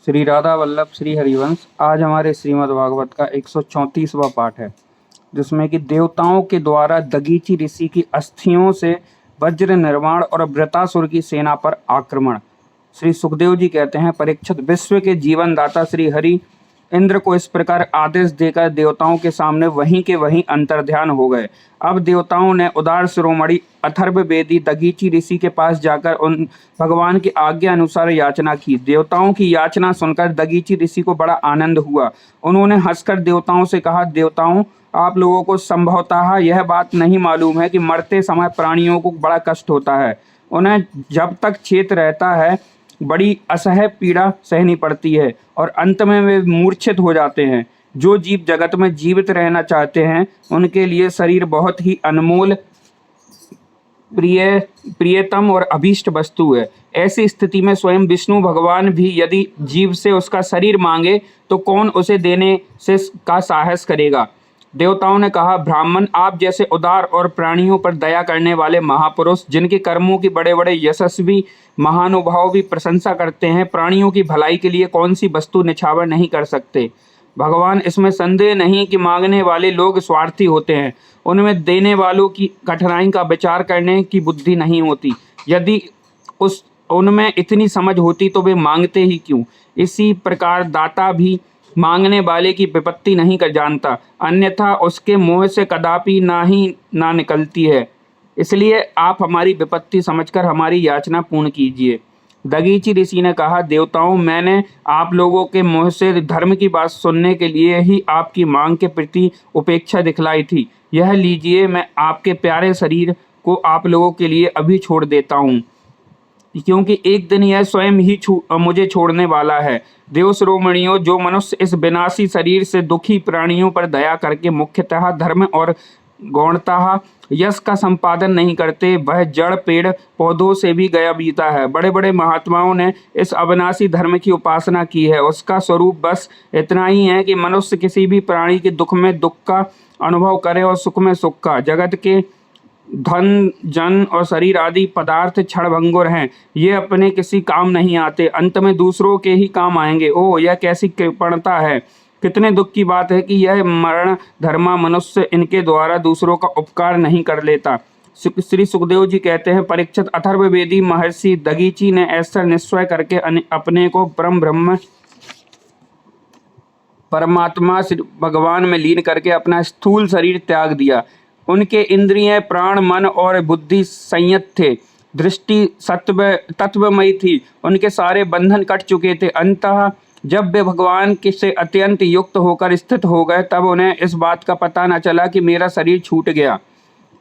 श्री राधा वल्लभ श्री हरिवंश। आज हमारे श्रीमद् भागवत का 134वां पाठ है, जिसमें कि देवताओं के द्वारा दगीची ऋषि की अस्थियों से वज्र निर्माण और वृतासुर की सेना पर आक्रमण। श्री सुखदेव जी कहते हैं, परीक्षित, विश्व के जीवन दाता श्री हरि इंद्र को इस प्रकार आदेश देकर देवताओं के सामने वहीं के वहीं अंतर्ध्यान हो गए। अब देवताओं ने उदार शिरोमणि अथर्ववेदी दगीची ऋषि के पास जाकर उन भगवान की आज्ञा अनुसार याचना की। देवताओं की याचना सुनकर दगीची ऋषि को बड़ा आनंद हुआ। उन्होंने हंसकर देवताओं से कहा, देवताओं, आप लोगों को संभवतः यह बात नहीं मालूम है कि मरते समय प्राणियों को बड़ा कष्ट होता है। उन्हें जब तक चेत रहता है बड़ी असह्य पीड़ा सहनी पड़ती है और अंत में वे मूर्छित हो जाते हैं। जो जीव जगत में जीवित रहना चाहते हैं उनके लिए शरीर बहुत ही अनमोल, प्रियतम और अभीष्ट वस्तु है। ऐसी स्थिति में स्वयं विष्णु भगवान भी यदि जीव से उसका शरीर मांगे तो कौन उसे देने से का साहस करेगा। देवताओं ने कहा, ब्राह्मण, आप जैसे उदार और प्राणियों पर दया करने वाले महापुरुष, जिनके कर्मों की बड़े बड़े यशस्वी महानुभाव भी प्रशंसा करते हैं, प्राणियों की भलाई के लिए कौन सी वस्तु निछावर नहीं कर सकते। भगवान, इसमें संदेह नहीं कि मांगने वाले लोग स्वार्थी होते हैं, उनमें देने वालों की कठिनाई का विचार करने की बुद्धि नहीं होती। यदि उनमें इतनी समझ होती तो वे मांगते ही क्यों। इसी प्रकार दाता भी मांगने वाले की विपत्ति नहीं कर जानता, अन्यथा उसके मुंह से कदापि ना निकलती है। इसलिए आप हमारी विपत्ति समझकर हमारी याचना पूर्ण कीजिए। दगीची ऋषि ने कहा, देवताओं, मैंने आप लोगों के मुंह से धर्म की बात सुनने के लिए ही आपकी मांग के प्रति उपेक्षा दिखलाई थी। यह लीजिए, मैं आपके प्यारे शरीर को आप लोगों के लिए अभी छोड़ देता हूँ, क्योंकि एक दिन यह स्वयं ही मुझे छोड़ने वाला है। देव शिरोमणियों, जो मनुष्य इस विनाशी शरीर से दुखी प्राणियों पर दया करके मुख्यतः धर्म और गौणतः यश का संपादन नहीं करते, वह जड़ पेड़ पौधों से भी गया बीता है। बड़े बड़े महात्माओं ने इस अविनाशी धर्म की उपासना की है। उसका स्वरूप बस इतना ही है कि मनुष्य किसी भी प्राणी के दुख में दुख का अनुभव करे और सुख में सुख का। जगत के धन, जन और शरीर आदि पदार्थ क्षणभंगुर हैं, ये अपने किसी काम नहीं आते, अंत में दूसरों के ही काम आएंगे। ओह, यह कैसी कृपणता है! कितने दुख की बात है कि यह मरण धर्मा मनुष्य इनके द्वारा दूसरों का उपकार नहीं कर लेता। श्री सुखदेव जी कहते हैं, परीक्षित, अथर्ववेदी महर्षि दगीची ने ऐसा निश्चय करके अपने को ब्रह्म परमात्मा भगवान में लीन करके अपना स्थूल शरीर त्याग दिया। उनके इंद्रिय, प्राण, मन और बुद्धि संयत थे, दृष्टि तत्वमयी थी, उनके सारे बंधन कट चुके थे। अंततः जब वे भगवान के से अत्यंत युक्त होकर स्थित हो गए, तब उन्हें इस बात का पता न चला कि मेरा शरीर छूट गया।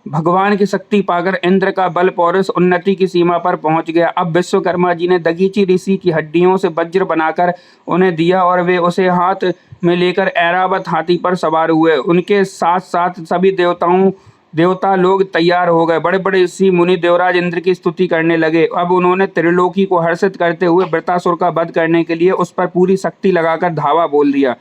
भगवान की शक्ति पाकर इंद्र का बल पौरुष उन्नति की सीमा पर पहुंच गया। अब विश्वकर्मा जी ने दगीची ऋषि की हड्डियों से वज्र बनाकर उन्हें दिया और वे उसे हाथ में लेकर ऐरावत हाथी पर सवार हुए। उनके साथ साथ सभी देवता लोग तैयार हो गए। बड़े बड़े ऋषि मुनि देवराज इंद्र की स्तुति करने लगे। अब उन्होंने त्रिलोकी को हर्षित करते हुए वृतासुर का वध करने के लिए उस पर पूरी शक्ति लगाकर धावा बोल दिया।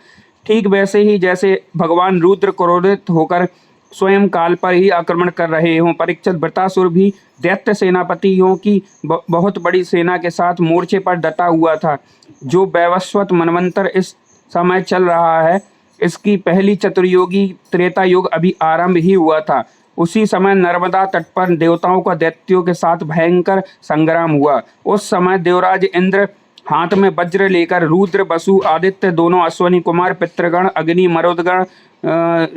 ठीक वैसे ही जैसे भगवान रुद्र क्रोधित होकर स्वयं काल पर ही आक्रमण कर रहे हों। परीक्षित, वृतासुर भी दैत्य सेनापतियों की बहुत बड़ी सेना के साथ मोर्चे पर डटा हुआ था। जो वैवस्वत मनवंतर इस समय चल रहा है, इसकी पहली चतुर्युगी त्रेता युग अभी आरंभ ही हुआ था। उसी समय नर्मदा तट पर देवताओं का दैत्यों के साथ भयंकर संग्राम हुआ। उस समय देवराज इंद्र हाथ में वज्र लेकर रुद्र, वसु, आदित्य, दोनों अश्वनी कुमार, पितृगण, अग्नि, मरुदगण,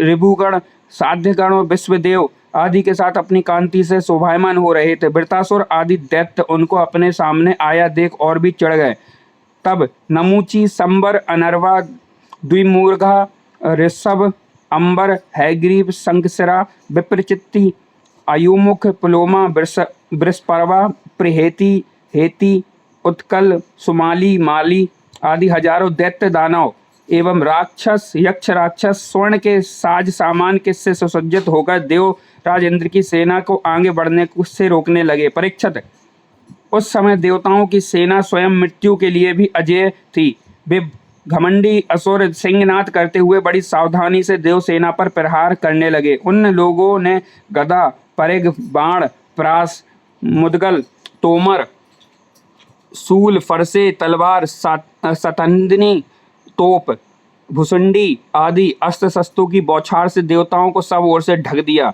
ऋभुगण, साध्यगण और विश्वदेव आदि के साथ अपनी कांति से शोभायमान हो रहे थे। वृतासुर आदि दैत्य उनको अपने सामने आया देख और भी चढ़ गए। तब नमूची, संबर, अनर्वा, द्विमूर्घा, ऋषभ, अंबर, हैग्रीव, शंखशिरा, विप्रचित्ति, अयुमुख, पुलोमा, वृषपर्वा, प्रहेति, हेति, उत्कल, सुमाली, माली आदि हजारों दैत्य दानव एवं राक्षस, यक्ष राक्षस स्वर्ण के साज सामान के से सुसज्जित होकर देवराज इंद्र की सेना को आगे बढ़ने से रोकने लगे। परीक्षित, उस समय देवताओं की सेना स्वयं मृत्यु के लिए भी अजेय थी। वे घमंडी असुर सिंहनाद करते हुए बड़ी सावधानी से देव सेना पर प्रहार करने लगे। उन लोगों ने गदा, परिघ, बाण, प्रास, मुदगल, तोमर, शूल, फरसे, तलवार, सतंदिनी तोप, भुसुंडी आदि अस्त्र शस्त्रों की बौछार से देवताओं को सब ओर से ढक दिया।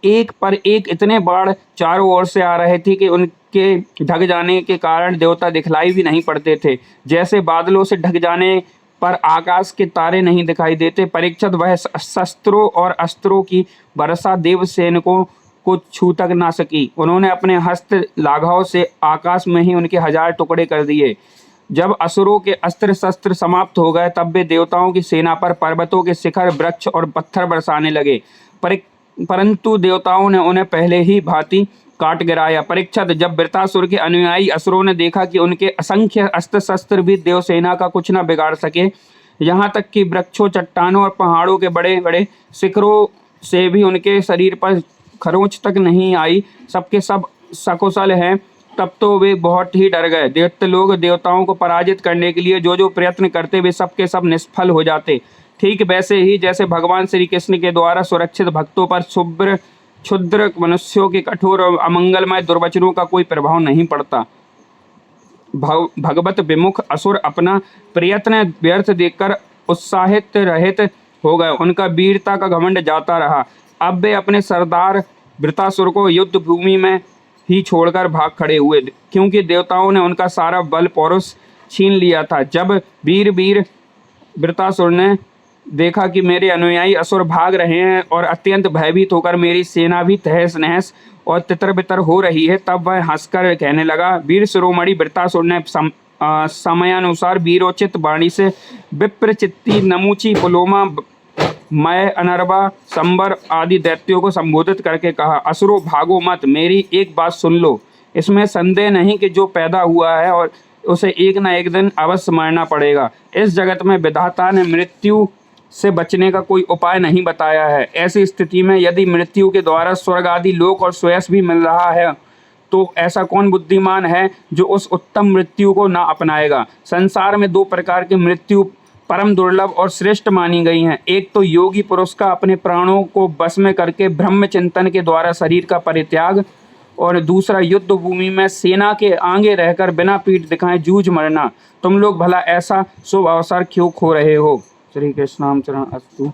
एक पर एक इतने बाढ़ चारों ओर से आ रहे थे कि उनके ढक जाने के कारण देवता दिखलाई भी नहीं पड़ते थे। जैसे बादलों से ढक जाने पर आकाश के तारे नहीं दिखाई देते, परीक्षित वह शस्त्रों और अस्त्रों की वर्षा देवसैनिकों को छू तक ना सकी। उन्होंने अपने हस्त लाघव से आकाश में ही उनके 1000 टुकड़े कर दिए। जब असुरों के अस्त्र शस्त्र समाप्त हो गए तब वे देवताओं की सेना पर पर्वतों के शिखर, वृक्ष और पत्थर बरसाने लगे, परंतु देवताओं ने उन्हें पहले ही भांति काट गिराया। परीक्षित, जब वृत्रासुर के अनुयायी असुरों ने देखा कि उनके असंख्य अस्त्र शस्त्र भी देवसेना का कुछ न बिगाड़ सके, यहाँ तक कि वृक्षों, चट्टानों और पहाड़ों के बड़े बड़े शिखरों से भी उनके शरीर पर खरोंच तक नहीं आई, सबके सब सकुशल हैं, तब तो वे बहुत ही डर गए। दैत्य लोग देवताओं को पराजित करने के लिए जो जो प्रयत्न करते वे सबके सब निष्फल हो जाते। ठीक वैसे ही जैसे भगवान श्री कृष्ण के द्वारा सुरक्षित भक्तों पर क्षुद्र मनुष्यों के कठोर और अमंगलमय दुर्वचनों का कोई प्रभाव नहीं पड़ता। भगवत विमुख असुर अपना प्रयत्न व्यर्थ देखकर उत्साहित रहित हो गए, उनका वीरता का घमंड जाता रहा। अब वे अपने सरदार वृत्रासुर को युद्ध भूमि में ही छोड़कर भाग खड़े हुए, क्योंकि देवताओं ने उनका सारा बल पौरुष छीन लिया था। जब वीर वृत्रासुर ने देखा कि मेरे अनुयायी असुर भाग रहे हैं और अत्यंत भयभीत होकर मेरी सेना भी तहस नहस और तितर बितर हो रही है, तब वह हंसकर कहने लगा, वीर शिरोमणि वृत्रासुर ने समयानुसार वीरोचित वाणी से विप्रचित्ती, नमूची, पुलोमा, मय, अनर्वा, संबर आदि दैत्यों को संबोधित करके कहा, असुरो भागो मत, मेरी एक बात सुन लो। इसमें संदेह नहीं कि जो पैदा हुआ है और उसे एक न एक दिन अवश्य मरना पड़ेगा। इस जगत में विधाता ने मृत्यु से बचने का कोई उपाय नहीं बताया है। ऐसी स्थिति में यदि मृत्यु के द्वारा स्वर्ग आदि लोक और श्रेयस भी मिल रहा है, तो ऐसा कौन बुद्धिमान है जो उस उत्तम मृत्यु को ना अपनाएगा। संसार में 2 प्रकार की मृत्यु परम दुर्लभ और श्रेष्ठ मानी गई हैं। एक तो योगी पुरुष का अपने प्राणों को बस में करके ब्रह्म चिंतन के द्वारा शरीर का परित्याग, और दूसरा युद्ध भूमि में सेना के आगे रहकर बिना पीठ दिखाए जूझ मरना। तुम लोग भला ऐसा शुभ अवसर क्यों खो रहे हो। श्री कृष्णाम चरण अस्तु।